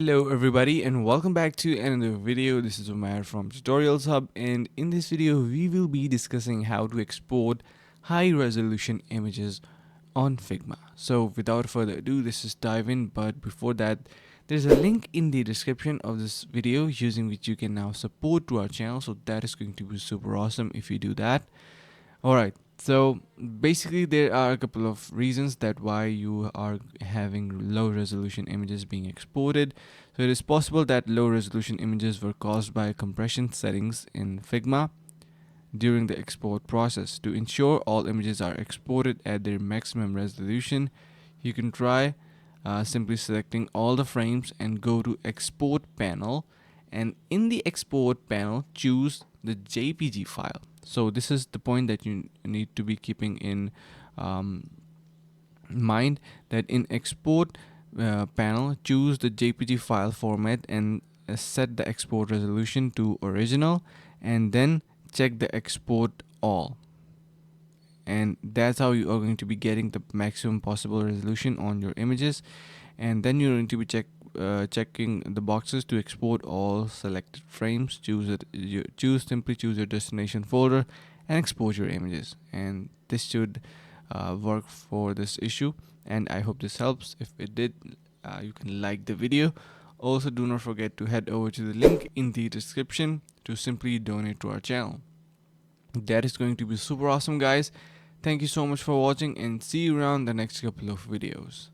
Hello everybody and welcome back to another video. This is Umar from Tutorials Hub, and in this video we will be discussing how to export high resolution images on Figma. So without further ado, let's just dive in. But before that, there's a link in the description of this video using which you can now support to our channel. So that is going to be super awesome if you do that. Alright, so basically there are a couple of reasons that why you are having low resolution images being exported. So it is possible that low resolution images were caused by compression settings in Figma during the export process. To ensure all images are exported at their maximum resolution, you can try simply selecting all the frames and go to export panel, and in the export panel choose the JPG file. So this is the point that you need to be keeping in mind, that in export panel choose the JPG file format and set the export resolution to original, and then check the export all, and that's how you are going to be getting the maximum possible resolution on your images. And then you're going to be checking the boxes to export all selected frames. Simply choose your destination folder and export your images, and this should work for this issue. And I hope this helps. If it did, you can like the video. Also, do not forget to head over to the link in the description to simply donate to our channel. That is going to be super awesome, guys. Thank you so much for watching, and see you around the next couple of videos.